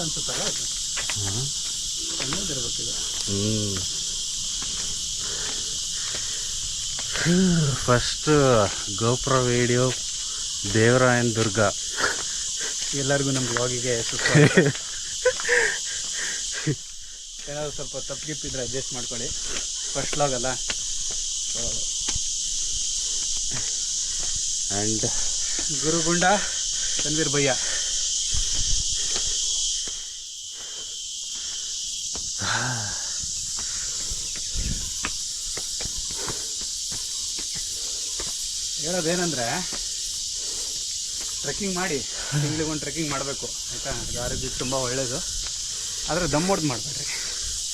ಅನ್ಸುತ್ತಲ್ಲ ಅದು ಸಣ್ಣದಿರ್ಬೇಕಿದೆ. ಫಸ್ಟ್ ಗೋಪುರ ವಿಡಿಯೋ ದೇವರಾಯನ ದುರ್ಗ. ಎಲ್ಲರಿಗೂ ನಮ್ಮ ಬ್ಲಾಗಿಗೆ ಏನಾದ್ರು ಸ್ವಲ್ಪ ತಪ್ಪಿಗಿಪ್ಪಿದ್ರೆ ಅಡ್ಜಸ್ಟ್ ಮಾಡ್ಕೊಳ್ಳಿ, ಫಸ್ಟ್ ಬ್ಲಾಗ್ ಅಲ್ಲ. ಆ್ಯಂಡ್ ಗುರುಗುಂಡ ತನ್ವೀರ್ ಭಯ್ಯ. ಹೇಳೋದೇನೆಂದರೆ ಟ್ರೆಕ್ಕಿಂಗ್ ಮಾಡಿ, ತಿಂಗಳಿಗೊಂದು ಟ್ರೆಕ್ಕಿಂಗ್ ಮಾಡಬೇಕು ಆಯಿತಾ. ಅದು ಆರೋಗ್ಯಕ್ಕೆ ತುಂಬ ಒಳ್ಳೆಯದು. ಆದರೆ ದಮ್ ಹೊಡ್ದು ಮಾಡಬೇಡ್ರಿ.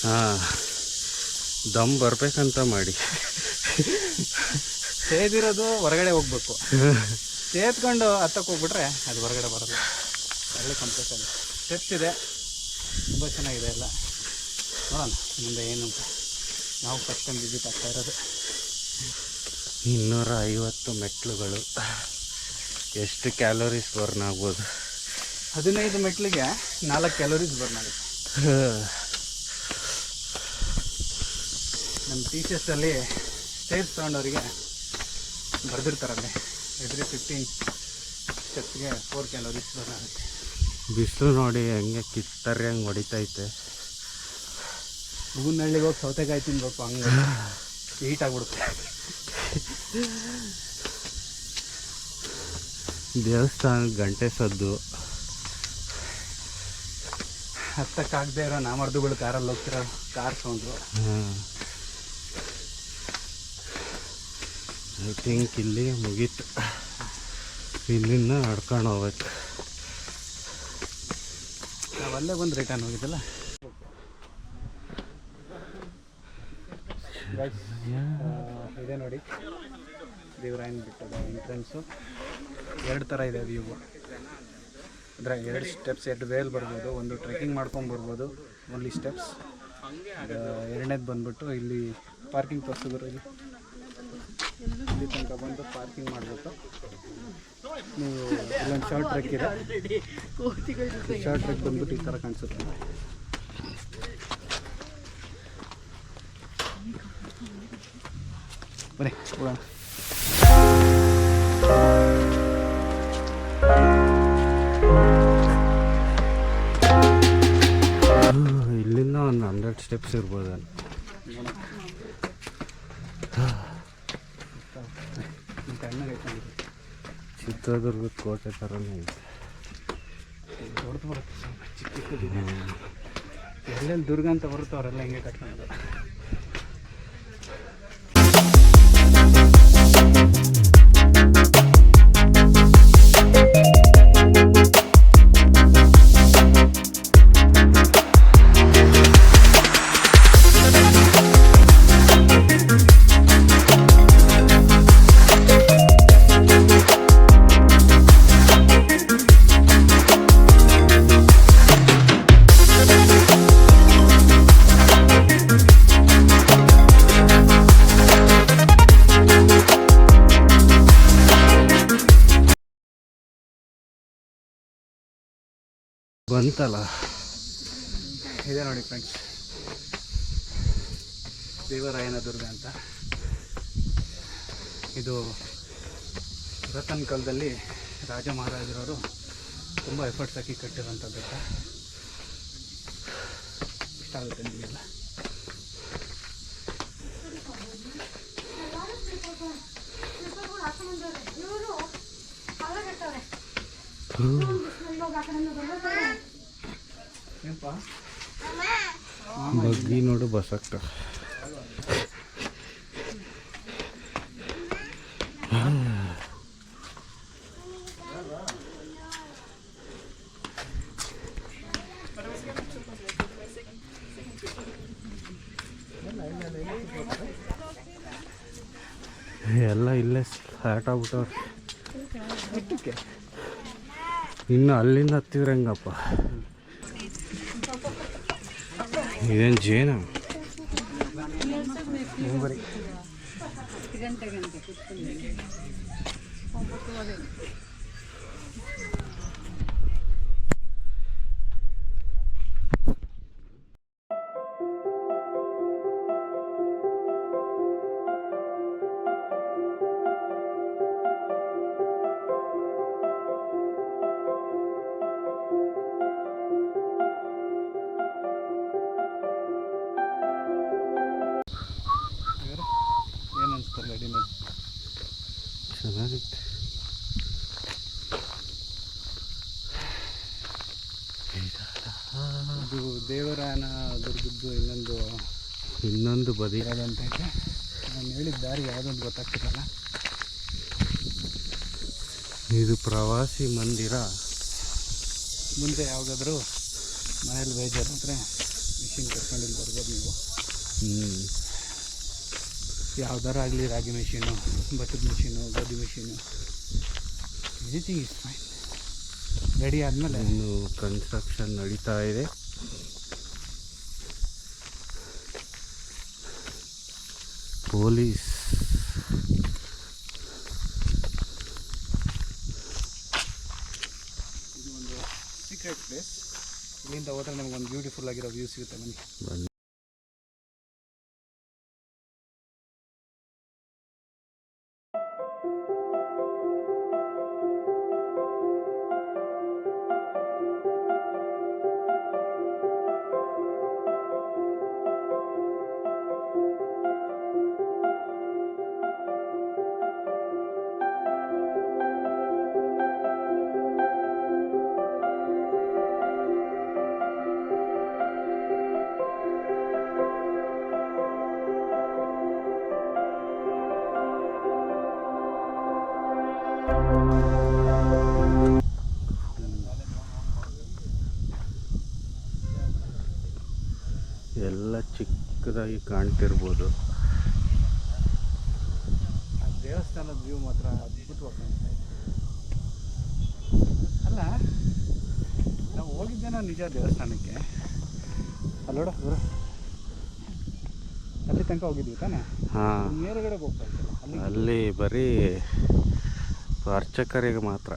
ಹಾಂ, ದಮ್ ಬರಬೇಕಂತ ಮಾಡಿ. ಸೇದಿರೋದು ಹೊರಗಡೆ ಹೋಗ್ಬೇಕು, ಸೇದ್ಕೊಂಡು ಹತ್ತಕ್ಕೆ ಹೋಗ್ಬಿಟ್ರೆ ಅದು ಹೊರಗಡೆ ಬರೋದು. ಒಳ್ಳೆ ಕಂಪ್ಲೇಸ್ ಅದು. ಸ್ಟೆಪ್ಸ್ ಇದೆ, ತುಂಬ ಚೆನ್ನಾಗಿದೆ ಎಲ್ಲ. ನೋಡೋಣ ಮುಂದೆ ಏನು ಅಂತ. ನಾವು ಫಸ್ಟ್ ಟೈಮ್ ವಿಸಿಟ್ ಆಗ್ತಾ ಇರೋದು. 250 ಮೆಟ್ಲುಗಳು. ಎಷ್ಟು ಕ್ಯಾಲೋರೀಸ್ ಬರ್ನ್ ಆಗ್ಬೋದು? 15 ಮೆಟ್ಲಿಗೆ 4 ಕ್ಯಾಲೋರೀಸ್ ಬರ್ನ್ ಆಗುತ್ತೆ. ನಮ್ಮ ಟೀಚರ್ಸಲ್ಲಿ ಸ್ಟೇಜ್ ತಗೊಂಡವರಿಗೆ ಬರೆದಿರ್ತಾರಲ್ಲಿ ಎವ್ರಿ 15 ಸ್ಟೆಪ್ಸ್ಗೆ 4 ಕ್ಯಾಲೋರೀಸ್ ಬರ್ನ್ ಆಗುತ್ತೆ. ಬಿಸಿಲು ನೋಡಿ ಹೆಂಗೆ ಕಿತ್ತರಿ ಹಂಗೆ ಹೊಡಿತೈತೆ. ಹೂವಿನಹಳ್ಳಿಗೆ ಹೋಗಿ ಸೌತೆಕಾಯಿ ತಿನ್ಬೇಕು, ಹಂಗೆ ಹೀಟ್ ಆಗಿಬಿಡುತ್ತೆ. ದೇವಸ್ಥಾನ ಗಂಟೆ ಸದ್ದು. ಹತ್ತಕ್ಕಾಗದೇ ಇರೋ ನಾಮರ್ದುಗಳು ಕಾರಲ್ಲಿ ಹೋಗ್ತಿರೋ ಕಾರ್ ಸೌಂಡು. ಐ ಥಿಂಕ್ ಇಲ್ಲಿ ಮುಗೀತು. ಇಲ್ಲಿಂದ ನಡ್ಕೊಂಡು ಹೋಗ್ಬೇಕು. ನಾವಲ್ಲೇ ಬಂದು ರಿಟರ್ನ್ ಹೋಗಿದ್ದಲ್ಲ. ಇದೆ ನೋಡಿ ದೇವರಾಯನ ಬೆಟ್ಟದ ಎಂಟ್ರೆನ್ಸು. 2 ಥರ ಇದೆ ವ್ಯೂ. ಅಂದರೆ 2 ಸ್ಟೆಪ್ಸ್, 2 ವೇಲ್ ಬರ್ಬೋದು. ಒಂದು ಟ್ರೆಕ್ಕಿಂಗ್ ಮಾಡ್ಕೊಂಡು ಬರ್ಬೋದು, ಓನ್ಲಿ ಸ್ಟೆಪ್ಸ್. ಎರಡನೇದು ಬಂದ್ಬಿಟ್ಟು ಇಲ್ಲಿ ಪಾರ್ಕಿಂಗ್ ತೋರಿಸಿದ್ರು. ಇಲ್ಲಿ ತನಕ ಬಂದು ಪಾರ್ಕಿಂಗ್ ಮಾಡಿಬಿಟ್ಟು ನೀವು ಇಲ್ಲೊಂದು ಶಾರ್ಟ್ ಟ್ರೆಕ್ ಇದೆ. ಶಾರ್ಟ್ ಟ್ರೆಕ್ ಬಂದ್ಬಿಟ್ಟು ಈ ಥರ ಕಾಣಿಸುತ್ತೆ. ಬನ್ನಿ ಹೋಗೋಣ. ಇಲ್ಲಿಂದ ಒಂದು 100 ಸ್ಟೆಪ್ಸ್ ಇರ್ಬೋದು. ಚಿತ್ರದುರ್ಗದ ಕೋಟೆ ಥರನೇ ಇದೆ. ದೊಡ್ಡದು ಬರುತ್ತೆ, ಚಿಕ್ಕ ಎಲ್ಲೆಲ್ಲಿ ದುರ್ಗ ಅಂತ ಬರುತ್ತೋ ಅವರೆಲ್ಲ ಹಿಂಗೆ ಕಟ್ಕೊಂಡು. ಬಂತಲ್ಲ, ಇದೆ ನೋಡಿ ಫ್ರೆಂಡ್ಸ್, ದೇವರಾಯನ ದುರ್ಗ ಅಂತ. ಇದು ಪುರಾತನ ಕಾಲದಲ್ಲಿ ರಾಜ ಮಹಾರಾಜರವರು ತುಂಬ ಎಫರ್ಟ್ಸ್ ಹಾಕಿ ಕಟ್ಟಿರೋಂಥ ಬೆಟ್ಟ. ಇಷ್ಟ ಆಗುತ್ತೆ ನಿಮಗೆಲ್ಲ. ಬಗ್ಗಿ ನೋಡು ಬಸಕ್ಕ. ಎಲ್ಲ ಇಲ್ಲೇ ಸ್ಟಾರ್ಟ್ ಆಗ್ಬಿಟ್ಟವ್ರೆ. ಇನ್ನು ಅಲ್ಲಿಂದ ಹತ್ತಿದ್ರೆ ಹೆಂಗಪ್ಪ? ಇದೇನು ಜೇನ? ಇದು ದೇವರಾಯನ ದುರ್ಗದ್ದು ಇನ್ನೊಂದು ಬದಿ ಇರೋದಂತೈತೆ. ನಾನು ಹೇಳಿದ ದಾರಿ ಯಾವುದೊಂದು ಗೊತ್ತಾಗ್ತಿರಲ್ಲ. ಇದು ಪ್ರವಾಸಿ ಮಂದಿರ. ಮುಂದೆ ಯಾವುದಾದ್ರೂ ಮನೇಲಿ ಬೇಜಾರಾದರೆ ಮಿಷಿನ್ ಕರ್ಕೊಂಡು ಇಲ್ಲಿ ಬರ್ಬೋದು ನೀವು. ಯಾವ್ದಾರು ಆಗಲಿ, ರಾಗಿ ಮಿಷಿನು, ಭತ್ತದ ಮಿಷಿನು, ಗೋಧಿ machine, anything is fine. Ready ಆದಮೇಲೆ ಇನ್ನು ಕನ್ಸ್ಟ್ರಕ್ಷನ್ ನಡೀತಾ ಇದೆ. ಪೊಲೀಸ್ ಇದು ಒಂದು ಸೀಕ್ರೆಟ್ ಪ್ಲೇಸ್. ಇಲ್ಲಿಂದ ಹೋದರೆ ನಮಗೊಂದು ಬ್ಯೂಟಿಫುಲ್ ಆಗಿರೋ ವ್ಯೂ ಸಿಗುತ್ತೆ. ಬನ್ನಿ. ಎಲ್ಲ ಚಿಕ್ಕದಾಗಿ ಕಾಣ್ತಿರ್ಬೋದು. ಆ ದೇವಸ್ಥಾನದ ವ್ಯೂ ಮಾತ್ರ ಅದ್ಭುತವಾಗಿ ಕಾಣ್ತಾ ಇದೆ. ಅಲ್ಲ, ನಾವು ಹೋಗಿದ್ದೇನೋ ನಿಜ ದೇವಸ್ಥಾನಕ್ಕೆ. ಅಲ್ಲೋಡ ದೂರ ಅಲ್ಲಿ ತನಕ ಹೋಗಿದ್ವಿ ತಾನೆ. ಹಾಂ, ಮೇಲ್ಗಡೆ ಹೋಗ್ತಾ ಇದ್ದಲ್ಲ ಅಲ್ಲಿ ಬರೀ ಅರ್ಚಕರಿಗೆ ಮಾತ್ರ.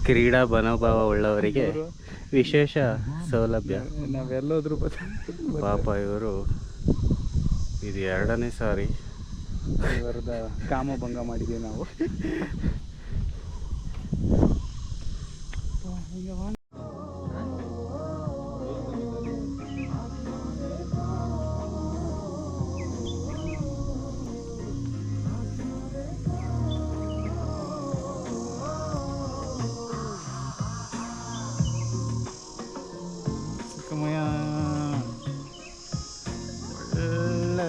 ಕ್ರೀಡಾ ಮನೋಭಾವ ಉಳ್ಳವರಿಗೆ ವಿಶೇಷ ಸೌಲಭ್ಯ. ನಾವೆಲ್ಲೋದ್ರೂ ಪಾಪ ಇವರು ಇದು 2ನೇ ಸಾರಿ ಇವರದ ಕಾಮಭಂಗ ಮಾಡಿದ್ದೀವಿ ನಾವು. ಸುಖಮಯ ಒಳ್ಳೆ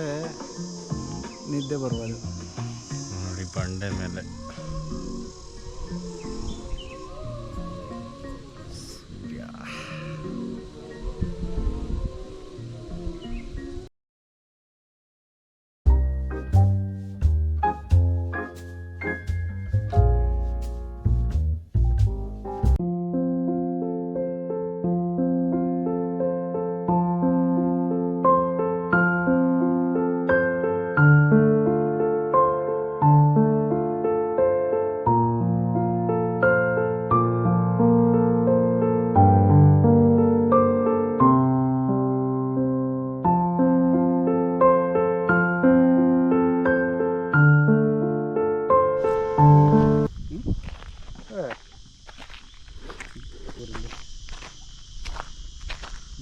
ನಿದ್ದೆ ಬರ್ಬೋದು ನೋಡಿ ಬಂಡೆ ಮೇಲೆ.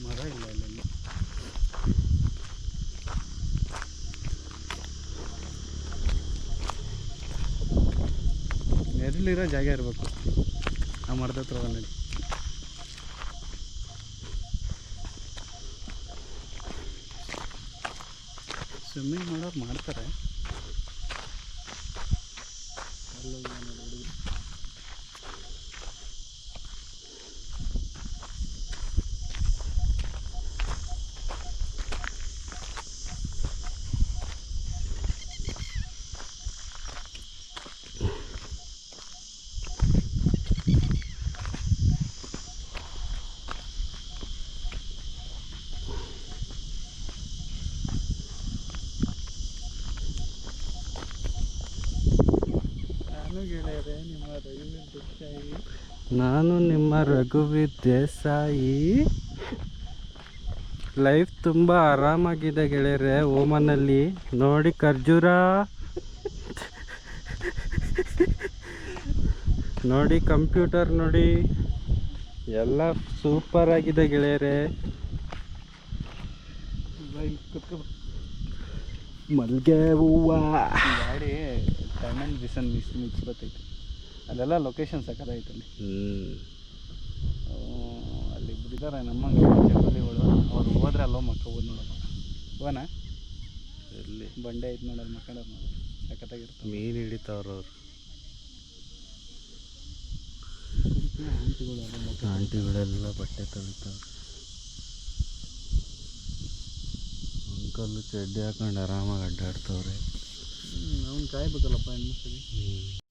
ಮರ ಇಲ್ಲ ಅಲ್ಲೆಲ್ಲ. ನೆರಳಿರೋ ಜಾಗ ಇರಬೇಕು. ಆ ಮರದ ಹತ್ರ ಬಂದಲ್ಲಿ ಸ್ವಿಮ್ಮಿಂಗ್ ಮಾಡೋರು ಮಾಡ್ತಾರೆ. ನಾನು ನಿಮ್ಮ ರಘುವಿದ್ದೆ ಸಾಯಿ. ಲೈಫ್ ತುಂಬ ಆರಾಮಾಗಿದೆ ಗೆಳೆಯರೆ. ಓಮನಲ್ಲಿ ನೋಡಿ ಖರ್ಜೂರ, ನೋಡಿ ಕಂಪ್ಯೂಟರ್, ನೋಡಿ ಎಲ್ಲ ಸೂಪರ್ ಆಗಿದೆ ಗೆಳೆಯರೆ. ಮಲ್ಗೆ ಹೂವ ಗಾಡಿ ತಣ್ಣನ್ ಬಿಸನ್ ಮಿಕ್ಸ್ ಬರ್ತೈತೆ. ಅಲ್ಲೆಲ್ಲ ಲೊಕೇಶನ್ ಸಕ್ಕದಾಯ್ತು ಅಲ್ಲಿ. ಹ್ಞೂ ಅಲ್ಲಿ ಇದ್ದಾರೆ ನಮ್ಮಂಗೆ ಚಕ್ಕಲಿಗಳು. ಅವ್ರು ಹೋದ್ರೆ ಅಲ್ಲೋ ಮಕ್ಕೋಬೋದು ನೋಡಪ್ಪ. ಹೋಗೋಣ. ಎಲ್ಲಿ ಬಂಡೆ ಐತೆ ನೋಡೋದು ಮಕ್ಕಳವ್ರು ನೋಡಿ ಸಖತ್ತಾಗಿರ್ತಾರೆ. ಮೀನು ಹಿಡಿತಾವ್ರ ಅವ್ರು. ಆಂಟಿಗಳೆಲ್ಲ ಬಟ್ಟೆ ತೊಳಿತಾವ್ರೆ. ಅಂಕಲ್ಲು ಚಡ್ಡಿ ಹಾಕೊಂಡು ಆರಾಮಾಗಿ ಅಡ್ಡಾಡ್ತವ್ರೆ. ಅವ್ನು ಕಾಯ್ಬೇಕಲ್ಲಪ್ಪ ಹೆಣ್ಮಕ್ಳಿಗೆ.